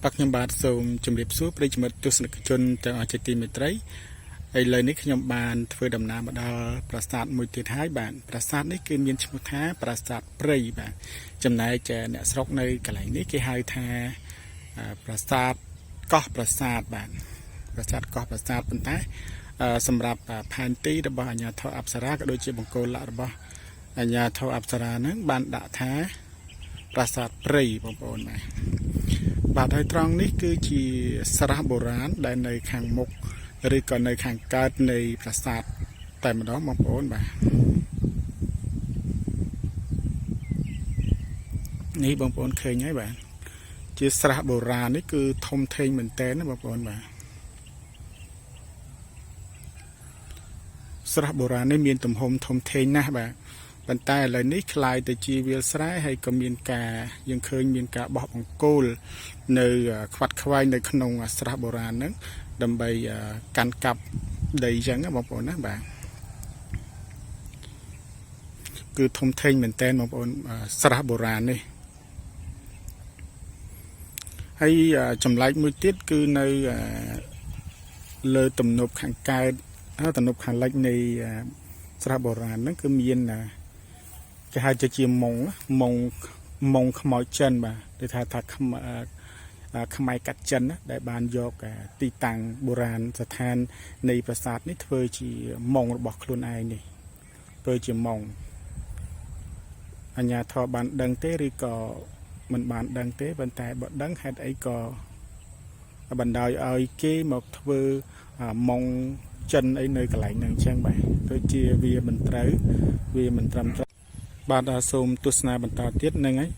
ปักยมบาดសូមជម្រាបសួរប្រិយមិត្តទស្សនិកជនទាំងអស់ជាទីមេត្រីឥឡូវនេះខ្ញុំបានធ្វើដំណើរមកដល់ប្រាសាទមួយទៀតហើយបាទប្រាសាទនេះគឺមានឈ្មោះថាប្រាសាទព្រៃបាទចំណែកអ្នកស្រុកនៅកន្លែងនេះគេហៅថាប្រាសាទកោះប្រាសាទបាទប្រាសាទកោះប្រាសាទប៉ុន្តែសម្រាប់ផែនទីរបស់អាជ្ញាធរអប្សរាក៏ដូចជាបង្គោលលក្ខណ៍របស់អាជ្ញាធរអប្សរានឹងបានដាក់ថាប្រាសាទព្រៃបងប្អូនបាទហើយត្រង់នេះគឺជាស្រះបុរាណដែលនៅខាងមុខឬក៏នៅខាងកើតនៃប្រាសាទតែម្ដងបងប្អូនបាទនេះបងប្អូនឃើញហើយបាទជាស្រះបុរាណនេះគឺធំធេងមែនទែនណាបងប្អូនបាទស្រះបុរាណនេះមានទំហំធំធេងណាស់បាទប៉ុន្តែឥឡូវនេះคล้ายទៅជាវាលស្រែហើយក៏មានការយើងឃើញមានការបោះបង្គោលនៅខ្វាត់ខ្វែងនៅក្នុងស្រះបុរាណហ្នឹងដើម្បីកាន់កាប់ដីអញ្ចឹងណាបងប្អូនណាបាទគឺធំធេងមែនតើបងប្អូនស្រះបុរាណនេះហើយចម្លែកមួយទៀតគឺនៅលើទំនប់ខាងកើតទំនប់ខាងលិចនៃស្រះបុរាណហ្នឹងគឺមានគេហៅជាម៉ុងខ្មោចចិនបាទគេថាខ្មែរកាត់ចិនណាដែលបានយកទីតាំងបុរាណស្ថាននៃប្រាសាទនេះធ្វើជាម៉ុងរបស់ខ្លួនឯងនេះធ្វើជាម៉ុងអាជ្ញាធរបានដឹងទេឬក៏មិនបានដឹងទេប៉ុន្តែបើដឹងហេតុអីក៏បណ្ដោយឲ្យគេមកធ្វើម៉ុងចិនអីនៅកន្លែងហ្នឹងអញ្ចឹងបាទដូចជាវាមិនត្រូវវាមិនត្រឹមត្រូវបាទសូមទស្សនាបន្តទៀតហ្នឹងហើយ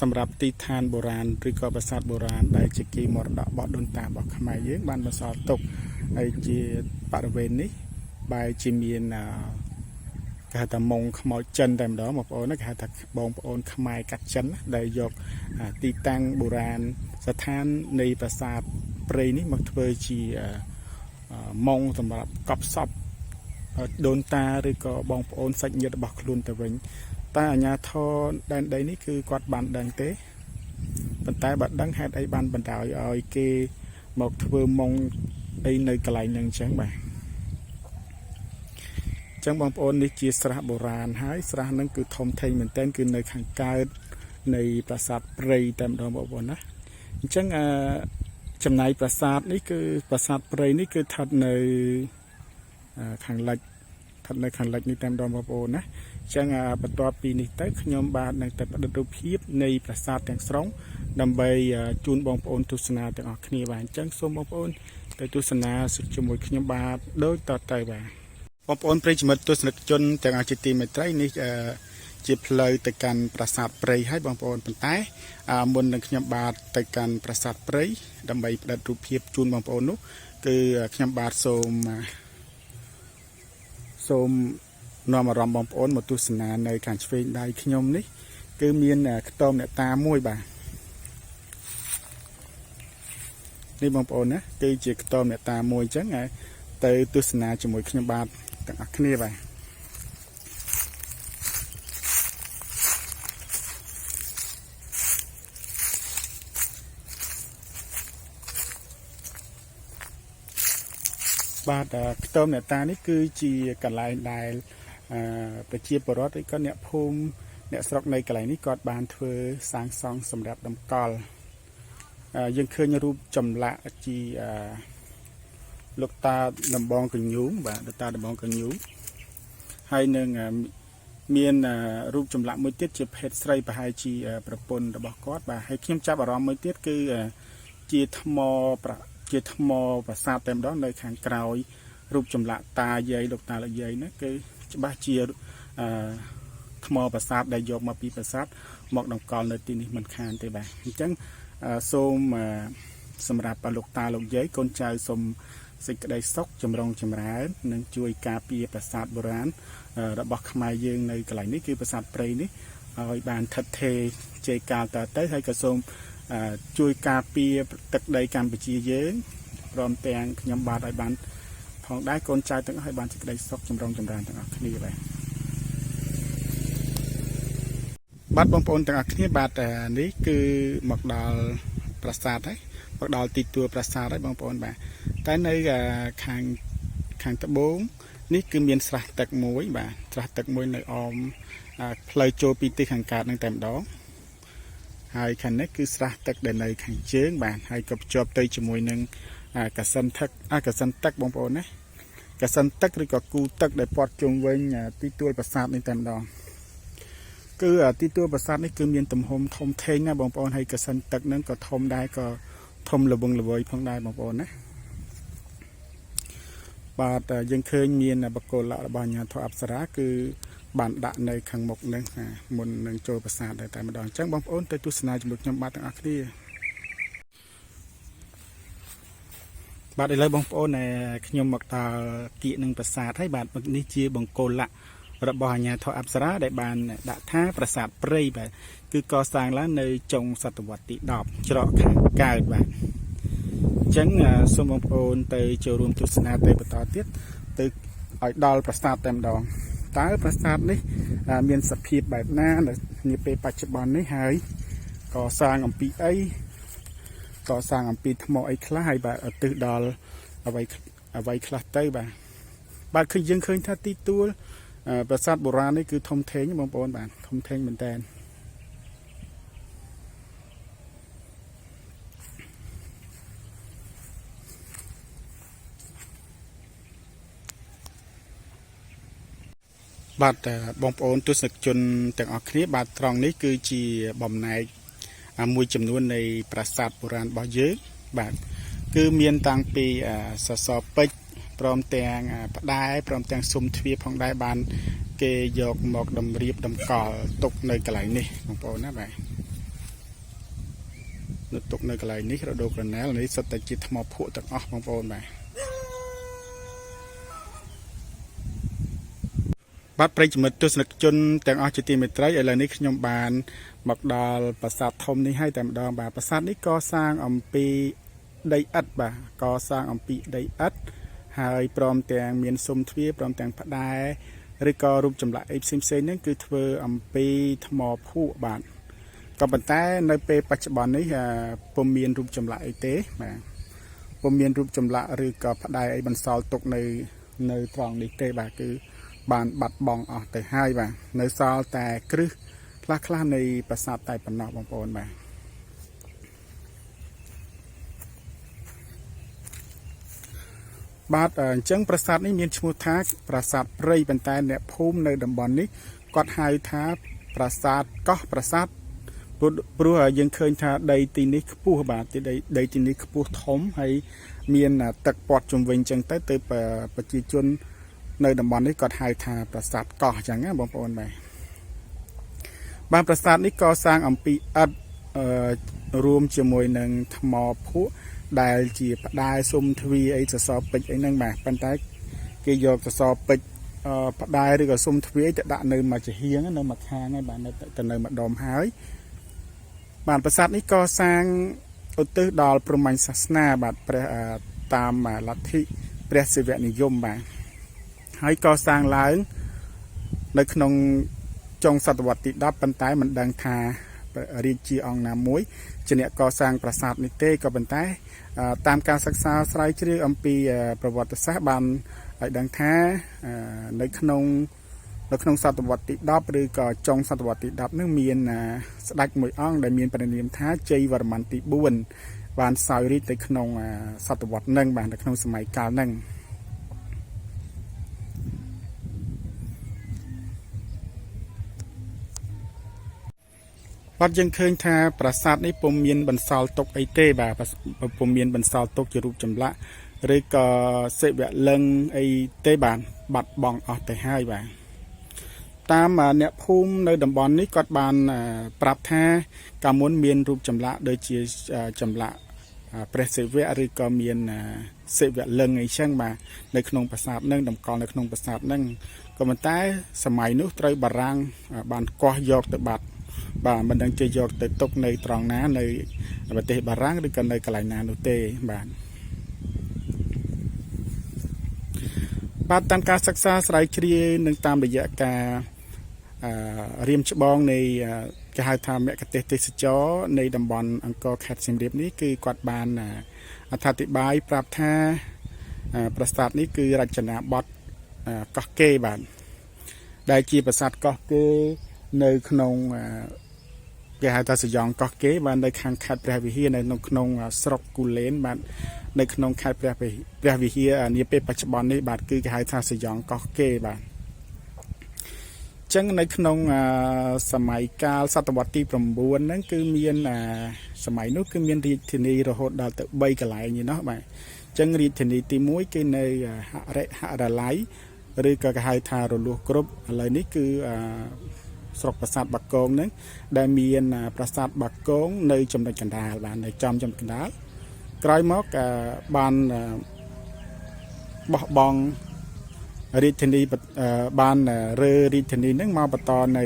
សម្រាប់ទីឋានបុរាណឬក៏ប្រាសាទបុរាណដែលជាគីមរតករបស់ដូនតារបស់ខ្មែរយើងបានបន្សល់ទុកហើយជាបរិវេណនេះបែរជាមានគេហៅថាម៉ុងខ្មោចចិនតែម្ដងបងប្អូនណាគេហៅថាបងប្អូនខ្មែរកាត់ចិនដែលយកទីតាំងបុរាណស្ថាននៃប្រាសាទព្រៃនេះមកធ្វើជាម៉ុងសម្រាប់កប់សពដូនតាឬក៏បងប្អូនសាច់ញាតិរបស់ខ្លួនទៅវិញតែអាជ្ញាធរដែនដីនេះគឺគាត់បានដឹងទេប៉ុន្តែបើដឹងហេតុអីបានបណ្ដោយឲ្យគេមកធ្វើម៉ុងអីនៅកន្លែងហ្នឹងអញ្ចឹងបាទអញ្ចឹងបងប្អូននេះជាស្រះបុរាណហើយស្រះហ្នឹងគឺធំធេងមែនទែនគឺនៅខាងកើតនៃប្រាសាទព្រៃតែម្ដងបងប្អូនណាអញ្ចឹងចំណែកប្រាសាទនេះគឺប្រាសាទព្រៃនេះគឺស្ថិតនៅខាងលិចនេះតែម្ដងបងប្អូនណាអញ្ចឹងបន្ទាប់ពីនេះទៅខ្ញុំបាទនឹងទៅផ្តិតរូបភាពនៃប្រាសាទទាំងស្រុងដើម្បីជូនបងប្អូនទស្សនាទាំងអស់គ្នាបាទអញ្ចឹងសូមបងប្អូនទៅទស្សនាជាមួយខ្ញុំបាទដូចតទៅបាទបងប្អូនប្រិយមិត្តទស្សនិកជនទាំងអស់ជាទីមេត្រីនេះជាផ្លូវទៅកាន់ប្រាសាទព្រៃហើយបងប្អូនប៉ុន្តែមុននឹងខ្ញុំបាទទៅកាន់ប្រាសាទព្រៃដើម្បីផ្តិតរូបភាពជូនបងប្អូននោះគឺខ្ញុំបាទសូមនាំអារម្មណ៍បងប្អូនមកទស្សនានៅខាងឆ្វេងដៃខ្ញុំនេះគឺមានខ្ទមអ្នកតាមួយបាទនេះបងប្អូនណាគឺជាខ្ទមអ្នកតាមួយអញ្ចឹងទៅទស្សនាជាមួយខ្ញុំបាទទាំងអស់គ្នាបាទបាទខ្ទមអ្នកតានេះគឺជាកន្លែងដែលប្រជាពលរដ្ឋឬក៏អ្នកភូមិអ្នកស្រុកនៅកន្លែងនេះគាត់បានធ្វើសាងសង់សម្រាប់តម្កល់យើងឃើញរូបចម្លាក់ជាលោកតាដំបងកញ្ញូងបាទលោកតាដំបងកញ្ញូងហើយនឹងមានរូបចម្លាក់មួយទៀតជាភេទស្រីប្រហែលជាប្រពន្ធរបស់គាត់បាទហើយខ្ញុំចាប់អារម្មណ៍មួយទៀតគឺជាថ្មប្រាសាទតែម្ដងនៅខាងក្រោយរូបចម្លាក់តាយាយលោកតាលោកយាយហ្នឹងគឺច្បាស់ជាថ្មប្រាសាទដែលយកមកពីប្រាសាទមកតម្កល់នៅទីនេះមិនខានទេបាទអញ្ចឹងសូមសម្រាប់លោកតាលោកយាយកូនចៅសូមសេចក្តីសុខចម្រុងចម្រើននិងជួយការពារប្រាសាទបុរាណរបស់ខ្មែរយើងនៅកន្លែងនេះគឺប្រាសាទព្រៃនេះឲ្យបានថិតថេរជ័យកាលតទៅហើយក៏សូមជួយការពារទឹកដីកម្ពុជាយើងព្រមទាំងខ្ញុំបាទឲ្យបានផងដែរកូនចៅទាំងអស់ឲ្យបានសេចក្តីសុខចម្រុងចម្រើនទាំងអស់គ្នាបាទបងប្អូនទាំងអស់គ្នាបាទនេះគឺមកដល់ ប្រាសាទហើយមកដល់ទីទួលប្រាសាទហើយបងប្អូនបាទតែនៅខាងត្បូងនេះគឺមានស្រះទឹកមួយបាទស្រះទឹកមួយនៅអមផ្លូវចូលពីទីខាងកើតនឹងតែម្ដងហើយខាងនេះគឺស្រះទឹកដែលនៅខាងជើងបាទហើយក៏ភ្ជាប់ទៅជាមួយនឹងកសិនទឹកបងប្អូនណាកសិនទឹកឬក៏គូទឹកដែលព័ទ្ធជុំវិញទីទួលប្រាសាទនេះតែម្ដងគឺទីទួលប្រាសាទនេះគឺមានទំហំធំធេងណាបងប្អូនហើយកសិនទឹកហ្នឹងក៏ធំដែរក៏ធំល្វឹងល្វើយផងដែរបងប្អូនណាបាទយើងឃើញមានបកគលរបស់អាជ្ញាធរអប្សរាគឺបានដាក់នៅខាងមុខនឹងមុននឹងចូលប្រាសាទដែរតែម្ដងអញ្ចឹងបងប្អូនទៅទស្សនាជាមួយខ្ញុំបាទទាំងអស់គ្នាបាទឥឡូវបងប្អូនខ្ញុំមកដល់គៀកនឹងប្រាសាទហើយបាទនេះជាបង្គោលរបស់អាជ្ញាធរអប្សរាដែលបានដាក់ថាប្រាសាទព្រៃបាទគឺកសាងឡើងនៅចុងសតវត្សទី10ច្រកខាងកើតបាទអញ្ចឹងសូមបងប្អូនទៅចូលរួមទស្សនាទៅបន្តទៀតទៅឲ្យដល់ប្រាសាទតែម្ដងតើប្រាសាទនេះមានសភាពបែបណានៅនាពេលបច្ចុប្បន្ននេះហើយកសាងអំពីអីកសាងអំពីថ្មអីខ្លះហើយបាទទិសដល់អ្វីខ្លះទៅបាទគឺយើងឃើញថាទីទួលប្រាសាទបុរាណនេះគឺធំធេងបងប្អូនបាទធំធេងមែនតើបាទបងប្អូនទស្សនិកជនទាំងអស់គ្នាបាទត្រង់នេះគឺជាបំណែកមួយចំនួននៃប្រាសាទបុរាណរបស់យើងបាទគឺមានតាំងពីសសរពេជ្រព្រមទាំងផ្តែរព្រមទាំងស៊ុមទ្វារផងដែរបានគេយកមកតម្រៀបតម្កល់ទុកនៅកន្លែងនេះបងប្អូនណាបាទទុកនៅកន្លែងនេះរដូវក្រណែលនេះសុទ្ធតែជាថ្មភក់ទាំងអស់បងប្អូនបាទប្រិយមិត្តទស្សនិកជនទាំងអស់ជាទីមេត្រីឥឡូវនេះខ្ញុំបានមកដល់ប្រាសាទធំនេះហើយតែម្ដងបាទប្រាសាទនេះកសាងអំពីដីឥដ្ឋបាទកសាងអំពីដីឥដ្ឋហើយព្រមទាំងមានស៊ុមទ្វារព្រមទាំងផ្តែរឬក៏រូបចម្លាក់អីផ្សេងហ្នឹងគឺធ្វើអំពីថ្មភក់បាទក៏ប៉ុន្តែនៅពេលបច្ចុប្បន្ននេះពុំមានរូបចម្លាក់អីទេបាទពុំមានរូបចម្លាក់ឬក៏ផ្តែអីបន្សល់ទុកនៅត្រង់នេះទេបាទគឺបានបាត់បង់អស់ទៅហើយបាទនៅសល់តែគ្រឹះខ្លះនៃប្រាសាទតែប៉ុណ្ណោះបងប្អូនបាទអញ្ចឹងប្រាសាទនេះមានឈ្មោះថាប្រាសាទព្រៃប៉ុន្តែអ្នកភូមិនៅតំបន់នេះគាត់ហៅថាប្រាសាទកោះប្រាសាទព្រោះយើងឃើញថាដីទីនេះខ្ពស់បាទដីទីនេះខ្ពស់ធំហើយមានទឹកព័ទ្ធជុំវិញអញ្ចឹងទៅប្រជាជននៅតំបន់នេះគាត់ហៅថាប្រាសាទកោះអញ្ចឹងណាបងប្អូនបាទប្រាសាទនេះកសាងអំពីឥដ្ឋរួមជាមួយនឹងថ្មភក់ដែលជាផ្តែរស៊ុមទ្វារអីសសរពេជ្រអីហ្នឹងបាទប៉ុន្តែគេយកសសរពេជ្រផ្តែរឬក៏ស៊ុមទ្វារទៅដាក់នៅមួយចំហៀងនៅមួយខាងហើយបាទទៅនៅម្ដុំហើយបាទប្រាសាទនេះកសាងឧទ្ទិសដល់ព្រហ្មញ្ញសាសនាបាទព្រះតាមលទ្ធិព្រះសិវនិយមបាទហើយកសាងឡើងនៅក្នុងចុងសតវត្សទី10ប៉ុន្តែមិនដឹងថារាជាអង្គណាមួយជាអ្នកកសាងប្រាសាទនេះទេក៏ប៉ុន្តែតាមការសិក្សាស្រាវជ្រាវអំពីប្រវត្តិសាស្ត្របានឲ្យដឹងថានៅក្នុងសតវត្សទី10ឬក៏ចុងសតវត្សទី10នឹងមានស្ដេចមួយអង្គដែលមានព្រះនាមថាជ័យវរ្ម័នទី4បានសោយរាជ្យទៅក្នុងសតវត្សនឹងបាទនៅក្នុងសម័យកាលនឹងបាទយើងឃើញថាប្រាសាទនេះពុំមានបន្សល់ទុកអីទេបាទពុំមានបន្សល់ទុកជារូបចម្លាក់ឬក៏សិវលិង្គអីទេបាទបាត់បង់អស់ទៅហើយបាទតាមអ្នកភូមិនៅតំបន់នេះគាត់បានប្រាប់ថាកាលមុនមានរូបចម្លាក់ដូចជាចម្លាក់ព្រះសិវៈឬក៏មានសិវលិង្គអីចឹងបាទនៅក្នុងប្រាសាទនឹងតម្កល់នៅក្នុងប្រាសាទនឹងក៏ប៉ុន្តែសម័យនោះត្រូវបារាំងបានកោះយកទៅបាត់បាទមិនដឹងជាយកទៅទុកនៅត្រង់ណានៅប្រទេសបារាំងឬក៏នៅកន្លែងណានោះទេបាទតាមការសិក្សាស្រាវជ្រាវនិងតាមរយៈការរៀមច្បងនៃក គេហៅថាមគ្គទេសចរនៃតំបន់អង្គរខេត្តសៀមរាបនេះគឺគាត់បានអត្ថាធិប្បាយប្រាប់ថាប្រាសាទនេះគឺរចនាបថកោះកេរបាទដែលជាប្រាសាទកោះកេរនៅក្នុងគេហៅថាសយ៉ងកោះកេរបាទនៅខាងខេត្តព្រះវិហារនៅក្នុងស្រុកគូលែនបាទនៅក្នុងខេត្តព្រះវិហារនាពេលបច្ចុប្បន្ននេះបាទគឺគេហៅថាសយ៉ងកោះកេរបាទចឹងនៅក្នុងសម័យកាលសតវត្សទី9ហ្នឹងគឺមានសម័យនោះគឺមានរាជធានីរហូតដល់ទៅ3កន្លែងឯណោះបាទចឹងរាជធានីទី1គឺនៅហរឡៃឬក៏គេហៅថារលួសគ្រប់ឥឡូវនេះគឺស្រុកប្រាសាទបាគងហ្នឹងដែលមានប្រាសាទបាគងនៅចំណុចកណ្ដាលបាទនៅចំចំណុចកណ្ដាលក្រោយមកបានបោះបង់រាជធានីបានរើរាជធានីហ្នឹងមកបន្តនៅ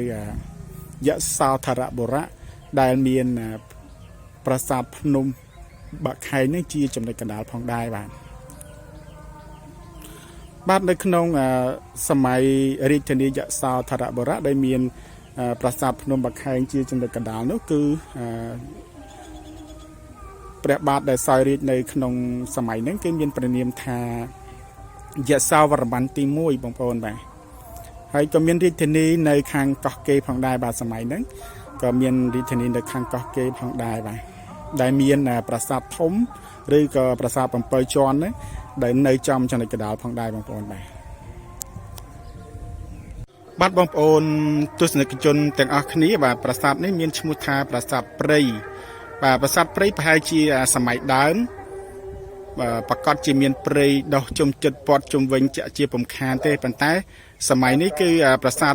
យសោធរបុរៈដែលមានប្រាសាទភ្នំបាក់ខែងនេះជាចំណុចកណ្ដាលផងដែរបាទនៅក្នុងសម័យរាជធានីយសោធរបុរៈដែលមានប្រាសាទភ្នំបាក់ខែងជាចំណុចកណ្ដាលនោះគឺព្រះបាទដែលសោយរាជនៅក្នុងសម័យហ្នឹងគឺមានព្រះនាមថាយសោវរ្ម័នទី1បងប្អូនបាទហើយក៏មានរាជធានីនៅខាងកោះកេរផងដែរបាទសម័យហ្នឹងក៏មានរាជធានីនៅខាងកោះកេរផងដែរបាទដែលមានប្រាសាទធំឬក៏ប្រាសាទ7ជាន់ហ្នឹងដែលនៅចំចំណុចកណ្ដាលផងដែរបងប្អូនបាទបងប្អូនទស្សនិកជនទាំងអស់គ្នាបាទប្រាសាទនេះមានឈ្មោះថាប្រាសាទព្រៃបាទប្រាសាទព្រៃប្រហែលជាសម័យដើមប្រកាសជាមានព្រៃដុះជុំចិត្តព័ទ្ធជុំវិញជាពំខានទេប៉ុន្តែសម័យនេះគឺប្រាសាទ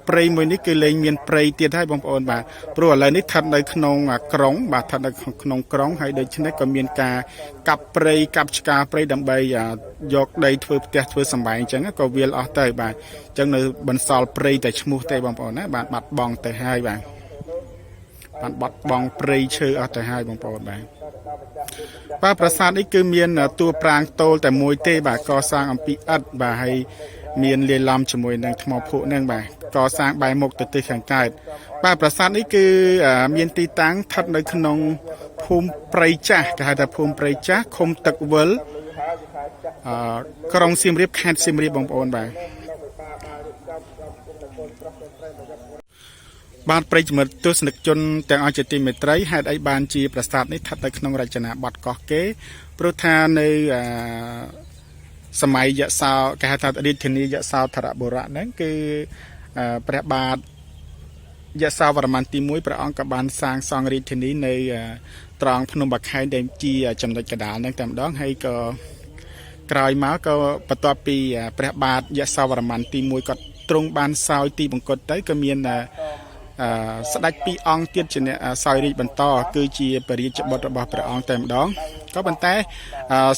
ព្រៃមួយនេះគឺលែងមានព្រៃទៀតហើយបងប្អូនបាទព្រោះឥឡូវនេះស្ថិតនៅក្នុងក្រុងបាទស្ថិតនៅក្នុងក្រុងហើយដូច្នេះក៏មានការកាប់ព្រៃកាប់ឆ្ការព្រៃដើម្បីយកដីធ្វើផ្ទះធ្វើសម្បែងអញ្ចឹងក៏វាលអស់ទៅបាទអញ្ចឹងនៅបន្សល់ព្រៃតែឈ្មោះទេបងប្អូនណាបាទបាត់បង់ទៅហើយបាទបាត់បង់ព្រៃឈើអស់ទៅហើយបងប្អូនបាទប្រាសាទនេះគឺមានតួប្រាង្គតូលតែមួយទេបាទកសាងអំពីឥដ្ឋបាទហើយមានលាយឡំជាមួយនឹងថ្មភក់ហ្នឹងបាទកសាងបែរមុខទៅទិសខាងកើតបាទប្រាសាទនេះគឺមានទីតាំងស្ថិតនៅក្នុងភូមិព្រៃចាស់គេហៅថាភូមិព្រៃចាស់ឃុំទឹកវិលក្រុងសៀមរាបខេត្តសៀមរាបបងប្អូនបាទប្រិយមិត្តទស្សនិកជនទាំងអស់ជាទីមេត្រីហេតុអីបានជាប្រាសាទនេះស្ថិតនៅក្នុងរចនាបថកោះកេរព្រោះថានៅសម័យយសោគេហៅថារាជធានីយសោធរបុរៈហ្នឹងគឺព្រះបាទយសោវរ្ម័នទី1ព្រះអង្គក៏បានសាងសង់រាជធានីនៅត្រង់ភ្នំបាខែងដែលជាចំណុចកណ្ដាលហ្នឹងតែម្ដងហើយក៏ក្រោយមកក៏បន្ទាប់ពីព្រះបាទយសោវរ្ម័នទី1គាត់ទ្រង់បានសោយទីបង្គត់ទៅក៏មានស្ដេច2អង្គទៀតជាអ្នកសោយរាជបន្តគឺជាពរាជបុត្ររបស់ព្រះអង្គតែម្ដងក៏ប៉ុន្តែ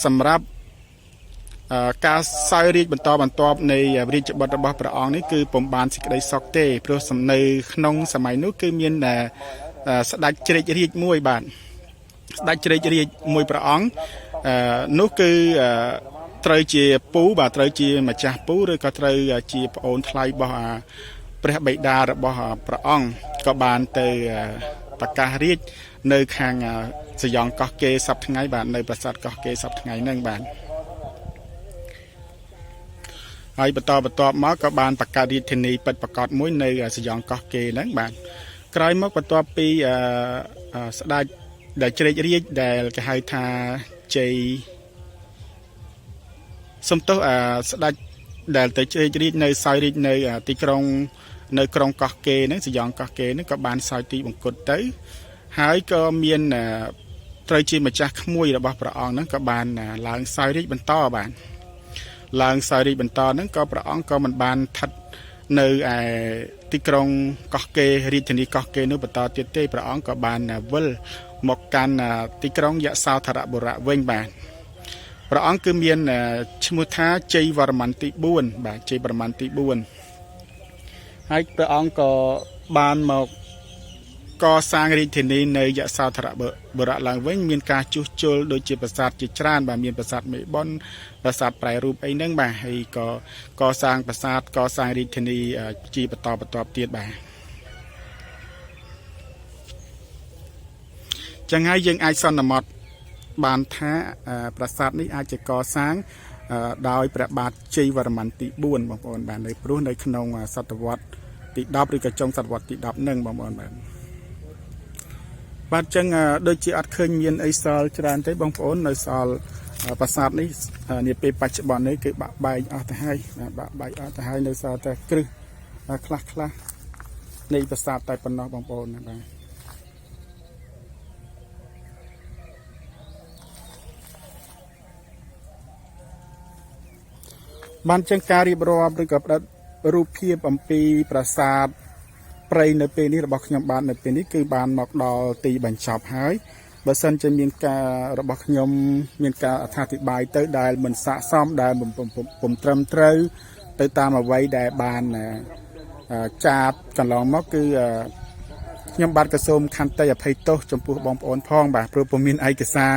សម្រាប់ការសោយរាជបន្តបន្ទាប់នៃរាជបុត្ររបស់ព្រះអង្គនេះគឺពុំបានសេចក្តីសុខទេព្រោះនៅក្នុងសម័យនោះគឺមានស្ដេចជ្រេចរាជមួយបាទស្ដេចជ្រេចរាជមួយព្រះអង្គនោះគឺត្រូវជាពូបាទត្រូវជាម្ចាស់ពូឬក៏ត្រូវជាប្អូនថ្លៃរបស់ព្រះបិតារបស់ព្រះអង្គក៏បានទៅប្រកាសរាជនៅខាងសយ៉ងកោះកេរសប្តាហ៍ថ្ងៃបាទនៅប្រាសាទកោះកេរសប្តាហ៍ថ្ងៃហ្នឹងបាទហើយបន្តមកក៏បានបង្កើតរាជធានីពិតប្រាកដមួយនៅសយ៉ងកោះកេរហ្នឹងបាទក្រោយមកបន្ទាប់ពីស្ដេចដែលជ្រេចរាជដែលគេហៅថាជ័យសំទោសស្ដេចដែលទៅជ្រេចរាជនៅសោយរាជនៅទីក្រុងនៅក្រុងកោះកេរហ្នឹងសយ៉ងកោះកេរហ្នឹងក៏បានសោយទីបង្គត់ទៅហើយក៏មានត្រូវជាម្ចាស់ក្មួយរបស់ព្រះអង្គហ្នឹងក៏បានឡើងសោយរាជបន្តបាទឡើងសោយរាជបន្តហ្នឹងក៏ព្រះអង្គក៏មិនបានស្ថិតនៅឯទីក្រុងកោះកេររាជធានីកោះកេរនោះបន្តទៀតទេព្រះអង្គក៏បានវិលមកកាន់ទីក្រុងយសោធរបុរៈវិញបាទព្រះអង្គគឺមានឈ្មោះថាជ័យវរ្ម័នទី4បាទជ័យវរ្ម័នទី4ហើយព្រះអង្គក៏បានមកកសាងរាជធានីនៅយសោធរបុរៈឡើងវិញមានការជួសជុលដូចជាប្រាសាទជាច្រើនបាទមានប្រាសាទមេបុនប្រាសាទប្រែរូបអីហ្នឹងបាទហើយក៏កសាងប្រាសាទកសាងរាជធានីជាបន្តទៀតបាទ ចឹងហើយយើងអាចសន្មតបានថាប្រាសាទនេះអាចជាកសាងដោយព្រះបាទជ័យវរ្ម័នទី4បងប្អូនបាទនៅព្រោះនៅក្នុងសតវត្សទី10ឬក៏ចុងសតវត្សទី10នឹងបងប្អូនបាទចឹងដូចជាអត់ឃើញមានអីសល់ច្រើនទេបងប្អូននៅសល់ប្រាសាទនេះនាពេលបច្ចុប្បន្ននេះគឺបាក់បែកអស់ទៅហើយបាក់បែកអស់ទៅហើយនៅសល់តែគ្រឹះខ្លះនៃប្រាសាទតែប៉ុណ្ណោះបងប្អូនណាបាទបានចឹងការរៀបរាប់ឬក៏ផ្ដិតរូបភាពអំពីប្រាសាទព្រៃនៅពេលនេះរបស់ខ្ញុំបាននៅពេលនេះគឺបានមកដល់ទីបញ្ចប់ហើយបើសិនជាមានការរបស់ខ្ញុំមានការអត្ថាធិប្បាយទៅដែលមិនស័ក្តិសមដែលពុំត្រឹមត្រូវទៅតាមអ្វីដែលបានចាបកន្លងមកគឺខ្ញុំបាទក៏សូមខន្តីអភ័យទោសចំពោះបងប្អូនផងបាទព្រោះពុំមានឯកសារ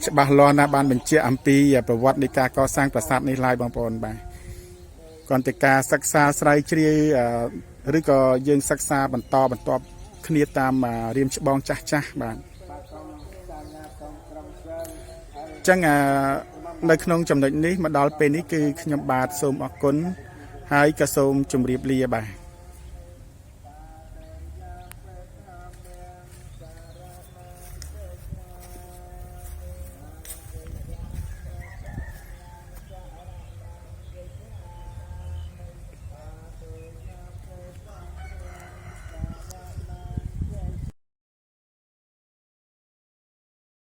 ច្បាស់លាស់ណាបានបញ្ជាក់អំពីប្រវត្តិនៃការកសាងប្រាសាទនេះឡើយបងប្អូនបាទគ្រាន់តែការសិក្សាស្រាវជ្រាវឬក៏យើងសិក្សាបន្តបន្ទាប់គ្នាតាមរៀមច្បងចាស់បាទអញ្ចឹងនៅក្នុងចំណុចនេះមកដល់ពេលនេះគឺខ្ញុំបាទសូមអរគុណហើយក៏សូមជម្រាបលាបាទ